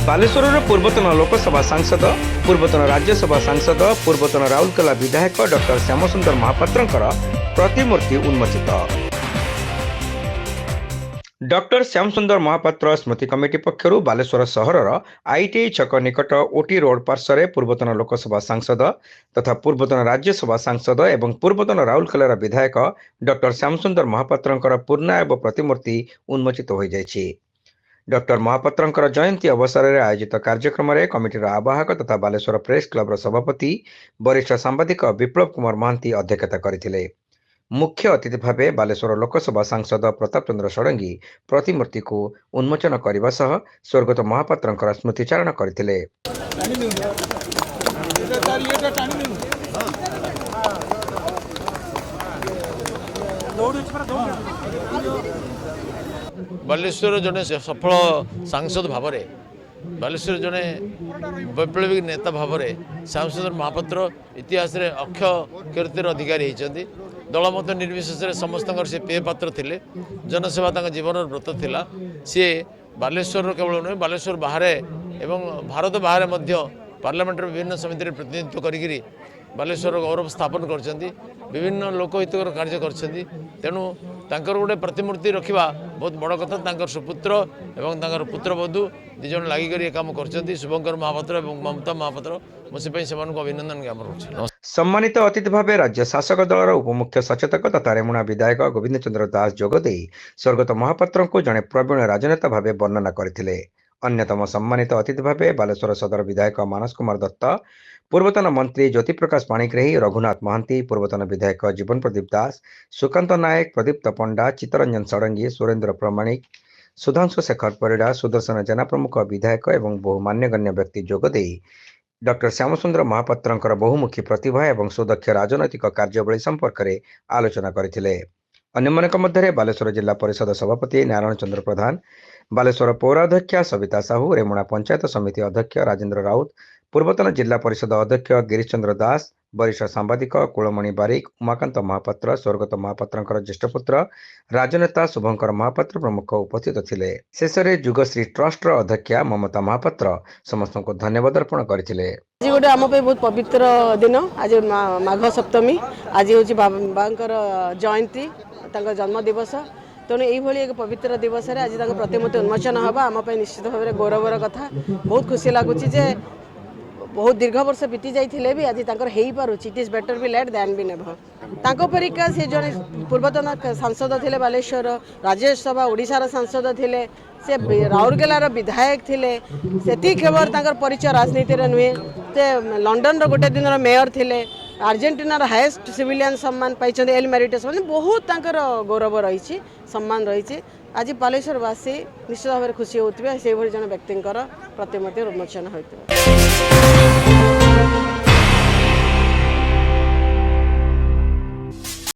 बालेश्वर पूर्वतन लोकसभा सांसद पूर्वतन राज्यसभा सांसद पूर्वतन राउरकेला विधायक डॉक्टर श्यामसुंदर महापात्रंकर प्रतिमूर्ति उन्मोचित। डॉक्टर श्यामसुंदर महापात्र स्मृति कमिटी पक्षर बालेश्वर सहरर आईटीआई छक निकट ओटी रोड पार्श्व पूर्वतन लोकसभा सांसद तथा पूर्वतन राज्यसभा सांसद एवं पूर्वतन राउरकेलार विधायक डॉक्टर श्यामसुंदर महापात्रंकर पूर्णायब प्रतिमूर्ति उन्मोचित हो जाइछि। डॉक्टर महापात्रंकर जयंती अवसर में आयोजित कार्यक्रम में कमिटीर आवाहक तथा बालेश्वर प्रेस क्लबर सभापति वरिष्ठ सांबादिक विप्लव कुमार महांती अध्यक्षता करथिले। मुख्य अतिथि भाव बालेश्वर लोकसभा सांसद प्रताप चंद्र षडंगी प्रतिमूर्ति को उन्मोचन करने सह स्वर्गत महापात्रंकर स्मृतिचारण करथिले। बालेश्वर जड़े सफल सांसद भाव बालेश्वर जड़े वैप्लविक नेता भाव श्यामसुंदर महापात्र इतिहास रे अक्षय कीर्तिर अधिकारी होती। दलमत निर्विशेष समस्त से पेय पात्र थे। जनसेवा जीवन व्रत थिला। सी बालेश्वर केवल नुहे बालेश्वर बाहर एवं भारत बाहर पार्लियामेंट विभिन्न समिति प्रतिनिधित्व करी बालेश्वर गौरव स्थापन करछंती। विभिन्न लोकहितकर कार्य करछंती। तेणु तांकर गोटे प्रतिमूर्ति रखा बहुत बड़ कथा। तांकर सुपुत्र एवं तांकर पुत्रवधू दिज लगिक काम करछंती। शुभंकर महापात्र और ममता महापात्र मुझे से अभिनंदन ज्ञापन करुछि। सम्मानित अतिथि भाव राज्य शासक दलर उपमुख्य सचेतक तथा रेमुणा विधायक गोविंद चंद्र दास जोगदे स्वर्गत महापात्र को जड़े प्रवीण राजनेता भाव वर्णना करथिले। अन्यतम सम्मानित अतिथि भाव बालेश्वर सदर विधायक मानस कुमार दत्त, पूर्वतन मंत्री ज्योति प्रकाश पाणिग्राही, रघुनाथ महांती, पूर्वतन विधायक जीवन प्रदीप दास, सुकांत नायक, प्रदीप्त पंडा, चित्तरंजन षडंगी, सुरेन्द्र प्रमाणिक, सुधांशु शेखर परिड़ा, सुदर्शन जेना प्रमुख विधायक एवं बहु मान्यगण्य व्यक्ति जोगदे डॉक्टर श्यामसुंदर महापात्रंकर बहुमुखी प्रतिभा एवं सुदक्ष राजनैतिक कार्यावली संपर्क में आलोचना करथिले। अन्यमानक मध्य बालेश्वर जिला परिषद सभापति नारायण चंद्र प्रधान, बालेश्वर पौराध्यक्षा सविता साहू, रेमुणा पंचायत समिति अध्यक्ष राजेन्द्र राउत, पूर्वतन जिला परिषद अध्यक्ष गिरीश चंद्र दास, वरिष्ठ सांबादिक कुलमणि बारिक, उमाकांत महापात्र, स्वर्गत महापात्रंकर ज्येष्ठ पुत्र राजनेता शुभंकर महापात्र प्रमुख उपस्थित थिले। शेष में जुगश्री ट्रस्ट अध्यक्षा ममता महापात्र समस्त को धन्यवाद अर्पण करथिले। आज गोटे आम बहुत पवित्र दिन। आज माघ सप्तमी। आज हूँ बाबांकर जयंती, जन्म दिवस। तेणु यही एक पवित्र दिवस आज प्रतिमूर्ति उन्मोचन हम आम निश्चित भाव में गौरवर कथा। बहुत खुशी लगुच बहुत दीर्घ वर्ष बीती जाइए भी आज हो पारुछि। It is better be late than be never. परिका से जड़े पूर्वतन सांसद थे, बालेश्वर राज्यसभा ओडिशार सांसद थे, से राउरकेलार विधायक थे। से केवल परिचय राजनीति नुहे से लंडन गोटे दिन मेयर थे, अर्जेंटीनार हाईएस्ट सिविलियन सम्मान पाई एल मेरिटस बहुत गौरव रही सम्मान रही। आज बालेश्वरवासी निश्चित भाव में खुशी होते से जन व्यक्ति प्रतिमूर्ति उन्मोचन होता।